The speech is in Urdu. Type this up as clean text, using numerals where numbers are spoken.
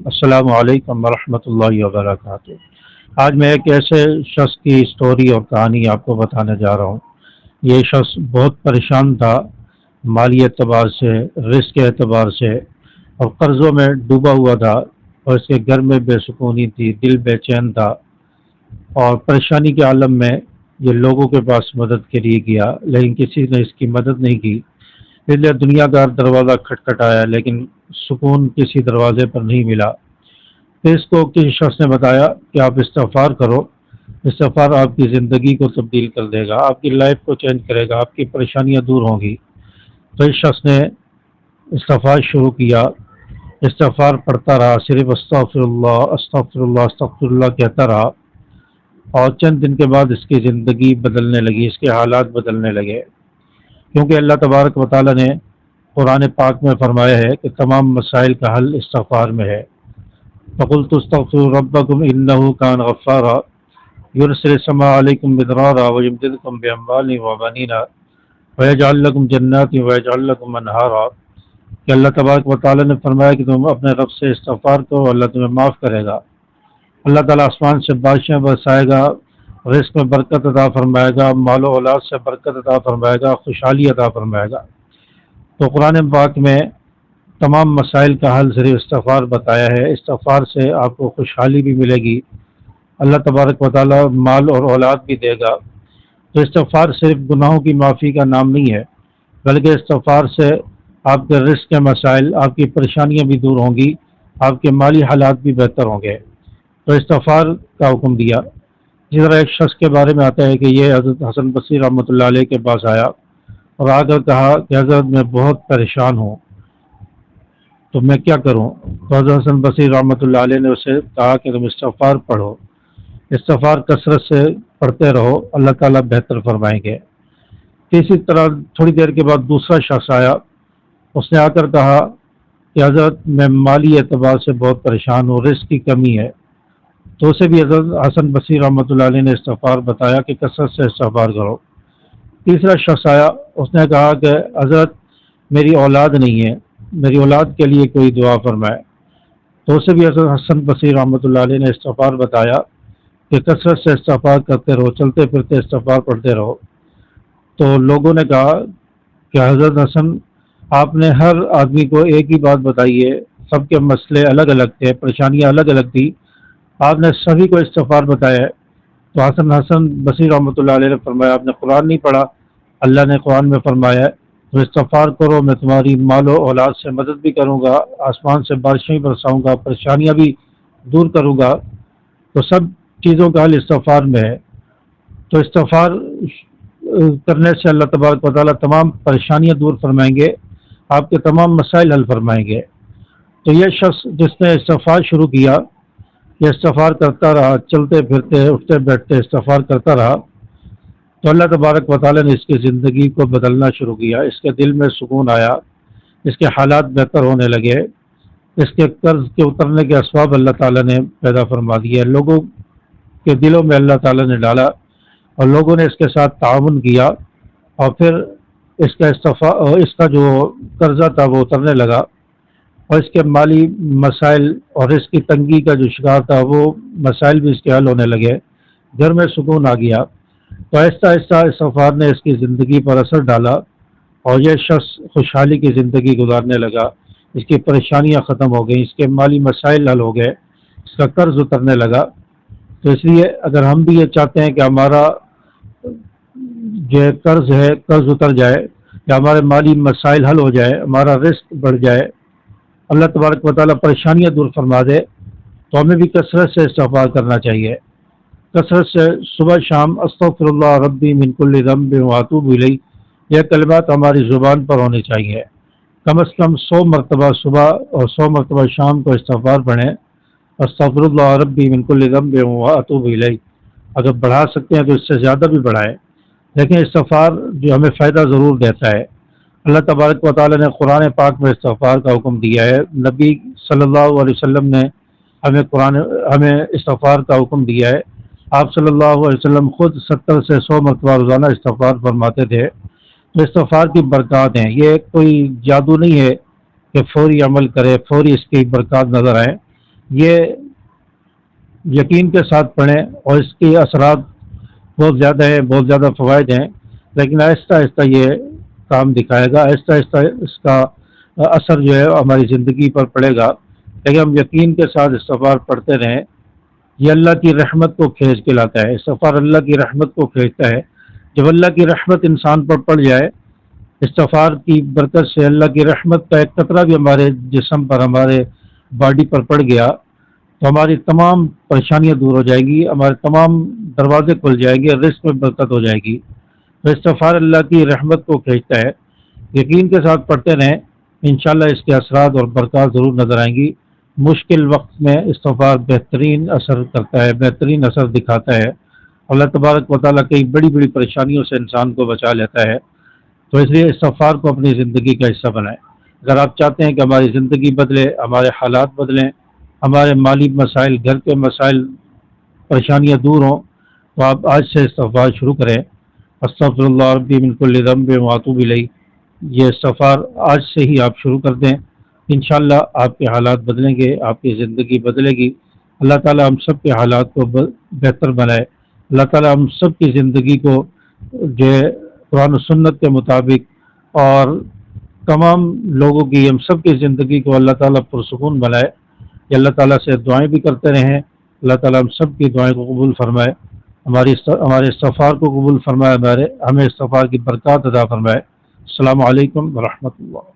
السلام علیکم ورحمۃ اللہ وبرکاتہ۔ آج میں ایک ایسے شخص کی سٹوری اور کہانی آپ کو بتانے جا رہا ہوں۔ یہ شخص بہت پریشان تھا، مالی اعتبار سے، رزق کے اعتبار سے، اور قرضوں میں ڈوبا ہوا تھا، اور اس کے گھر میں بے سکونی تھی، دل بے چین تھا، اور پریشانی کے عالم میں یہ لوگوں کے پاس مدد کے لیے گیا، لیکن کسی نے اس کی مدد نہیں کی۔ اس لیے دنیا دار دروازہ کھٹکھٹایا، لیکن سکون کسی دروازے پر نہیں ملا۔ پھر اس کو کسی شخص نے بتایا کہ آپ استغفار کرو، استغفار آپ کی زندگی کو تبدیل کر دے گا، آپ کی لائف کو چینج کرے گا، آپ کی پریشانیاں دور ہوں گی۔ تو اس شخص نے استغفار شروع کیا، استغفار پڑھتا رہا، صرف استغفر اللہ استغفر اللہ استغفر اللہ کہتا رہا، اور چند دن کے بعد اس کی زندگی بدلنے لگی، اس کے حالات بدلنے لگے، کیونکہ اللہ تبارک و تعالیٰ نے قرآن پاک میں فرمایا ہے کہ تمام مسائل کا حل استغفار میں ہے۔ فَقُلْتُ اسْتَغْفِرُوا رَبَّكُمْ إِنَّهُ كَانَ غَفَّارًا يُرْسِلِ السَّمَاءَ عَلَيْكُمْ مِدْرَارًا وَيُمْدِدْكُمْ بِأَمْوَالٍ وَبَنِينَ وَيَجْعَلْ لَكُمْ جَنَّاتٍ وَيَجْعَلْ لَكُمْ أَنْهَارًا۔ کہ اللہ تبارک و تعالیٰ نے فرمایا کہ تم اپنے رب سے استغفار کرو، اللہ تمہیں معاف کرے گا۔ اللہ تعالیٰ آسمان سے بارشیں برسائے گا، رزق میں برکت عطا فرمائے گا، مال و اولاد سے برکت عطا فرمائے گا، خوشحالی عطا فرمائے گا۔ تو قرآن پاک میں تمام مسائل کا حل صرف استغفار بتایا ہے۔ استغفار سے آپ کو خوشحالی بھی ملے گی، اللہ تبارک و تعالیٰ مال اور اولاد بھی دے گا۔ تو استغفار صرف گناہوں کی معافی کا نام نہیں ہے، بلکہ استغفار سے آپ کے رزق کے مسائل، آپ کی پریشانیاں بھی دور ہوں گی، آپ کے مالی حالات بھی بہتر ہوں گے۔ تو استغفار کا حکم دیا۔ جس طرح ایک شخص کے بارے میں آتا ہے کہ یہ حضرت حسن بصری رحمۃ اللہ علیہ کے پاس آیا اور آ کر کہا کہ حضرت میں بہت پریشان ہوں، تو میں کیا کروں؟ تو حضرت حسن بصری رحمۃ اللہ علیہ نے اسے کہا کہ تم استغفار پڑھو، استغفار کثرت سے پڑھتے رہو، اللہ تعالیٰ بہتر فرمائیں گے۔ اسی طرح تھوڑی دیر کے بعد دوسرا شخص آیا، اس نے آ کر کہا کہ حضرت میں مالی اعتبار سے بہت پریشان ہوں، رزق کی کمی ہے۔ تو اسے بھی حضرت حسن بصری رحمۃ اللہ علیہ نے استغفار بتایا کہ کثرت سے استغفار کرو۔ تیسرا شخص آیا، اس نے کہا کہ حضرت میری اولاد نہیں ہے، میری اولاد کے لیے کوئی دعا فرمائے۔ تو اسے بھی حضرت حسن بصری رحمۃ اللہ علیہ نے استغفار بتایا کہ کثرت سے استغفار کرتے رہو، چلتے پھرتے استغفار پڑھتے رہو۔ تو لوگوں نے کہا کہ حضرت حسن آپ نے ہر آدمی کو ایک ہی بات بتائی ہے، سب کے مسئلے الگ الگ تھے، پریشانیاں الگ الگ تھی، آپ نے سبھی کو استغفار بتایا ہے۔ تو حسن بصری رحمۃ اللہ علیہ نے فرمایا آپ نے قرآن نہیں پڑھا، اللہ نے قرآن میں فرمایا ہے تو استغفار کرو، میں تمہاری مال و اولاد سے مدد بھی کروں گا، آسمان سے بارشیں بھی برساؤں گا، پریشانیاں بھی دور کروں گا۔ تو سب چیزوں کا حل استغفار میں ہے۔ تو استغفار کرنے سے اللہ تبارک و تعالیٰ تمام پریشانیاں دور فرمائیں گے، آپ کے تمام مسائل حل فرمائیں گے۔ تو یہ شخص جس نے استغفار شروع کیا، یہ استغفار کرتا رہا، چلتے پھرتے اٹھتے بیٹھتے استغفار کرتا رہا، تو اللہ تبارک و تعالیٰ نے اس کی زندگی کو بدلنا شروع کیا، اس کے دل میں سکون آیا، اس کے حالات بہتر ہونے لگے، اس کے قرض کے اترنے کے اسباب اللہ تعالیٰ نے پیدا فرما دیے، لوگوں کے دلوں میں اللہ تعالیٰ نے ڈالا اور لوگوں نے اس کے ساتھ تعاون کیا، اور پھر اس کا جو قرضہ تھا وہ اترنے لگا، اور اس کے مالی مسائل اور اس کی تنگی کا جو شکار تھا وہ مسائل بھی اس کے حل ہونے لگے، گھر میں سکون آ گیا۔ تو آہستہ آہستہ استغفار نے اس کی زندگی پر اثر ڈالا، اور یہ شخص خوشحالی کی زندگی گزارنے لگا، اس کی پریشانیاں ختم ہو گئیں، اس کے مالی مسائل حل ہو گئے، اس کا قرض اترنے لگا۔ تو اس لیے اگر ہم بھی یہ چاہتے ہیں کہ ہمارا جو قرض ہے قرض اتر جائے، یا ہمارے مالی مسائل حل ہو جائے، ہمارا رزق بڑھ جائے، اللہ تبارک و تعالیٰ پریشانیاں دور فرما دے، تو ہمیں بھی کثرت سے استغفار کرنا چاہیے، کثرت سے صبح شام استغفر اللہ ربی من کل ذنب واتوب الیہ، یہ کلمات ہماری زبان پر ہونے چاہیے، کم از کم 100 مرتبہ صبح اور 100 مرتبہ شام کو استغفار پڑھیں، استغفر اللہ ربی من کل ذنب واتوب الیہ۔ اگر بڑھا سکتے ہیں تو اس سے زیادہ بھی بڑھائیں، لیکن استغفار جو ہمیں فائدہ ضرور دیتا ہے۔ اللہ تبارک و تعالیٰ نے قرآن پاک میں استغفار کا حکم دیا ہے، نبی صلی اللہ علیہ وسلم نے ہمیں استغفار کا حکم دیا ہے، آپ صلی اللہ علیہ وسلم خود 70 سے 100 مرتبہ روزانہ استغفار فرماتے تھے۔ تو استغفار کی برکات ہیں، یہ کوئی جادو نہیں ہے کہ فوری عمل کرے، فوری اس کی برکات نظر آئیں، یہ یقین کے ساتھ پڑھیں، اور اس کے اثرات بہت زیادہ ہیں، بہت زیادہ فوائد ہیں، لیکن آہستہ آہستہ یہ کام دکھائے گا، آہستہ آہستہ اس کا اثر جو ہے ہماری زندگی پر پڑے گا۔ لیکن ہم یقین کے ساتھ استغفار پڑھتے رہیں، یہ اللہ کی رحمت کو کھینچ کے لاتا ہے، استغفار اللہ کی رحمت کو کھینچتا ہے۔ جب اللہ کی رحمت انسان پر پڑ جائے، استغفار کی برکت سے اللہ کی رحمت کا ایک قطرہ بھی ہمارے جسم پر، ہمارے باڈی پر پڑ گیا، تو ہماری تمام پریشانیاں دور ہو جائے گی، ہمارے تمام دروازے کھل جائے گی، رزق میں برکت ہو جائے گی۔ تو استغفار اللہ کی رحمت کو کھینچتا ہے، یقین کے ساتھ پڑھتے رہیں، انشاءاللہ اس کے اثرات اور برکات ضرور نظر آئیں گی۔ مشکل وقت میں استغفار بہترین اثر کرتا ہے، بہترین اثر دکھاتا ہے۔ اللہ تبارک و تعالیٰ کئی بڑی بڑی پریشانیوں سے انسان کو بچا لیتا ہے، تو اس لیے استغفار کو اپنی زندگی کا حصہ بنائیں۔ اگر آپ چاہتے ہیں کہ ہماری زندگی بدلے، ہمارے حالات بدلیں، ہمارے مالی مسائل، گھر کے مسائل، پریشانیاں دور ہوں، تو آپ آج سے استغفار شروع کریں۔ استغفر اللہ ربی من کل ذنب واتوب الیہ، یہ استغفار آج سے ہی آپ شروع کر دیں، انشاءاللہ آپ کے حالات بدلیں گے، آپ کی زندگی بدلے گی۔ اللہ تعالیٰ ہم سب کے حالات کو بہتر بنائے، اللہ تعالیٰ ہم سب کی زندگی کو جو ہے قرآن و سنت کے مطابق، اور تمام لوگوں کی، ہم سب کی زندگی کو اللہ تعالیٰ پرسکون بنائے۔ یہ اللہ تعالیٰ سے دعائیں بھی کرتے رہیں، اللہ تعالیٰ ہم سب کی دعائیں کو قبول فرمائے، ہمارے استغفار کو قبول فرمائے، ہمیں استغفار کی برکات عطا فرمائے۔ السلام علیکم ورحمۃ اللہ۔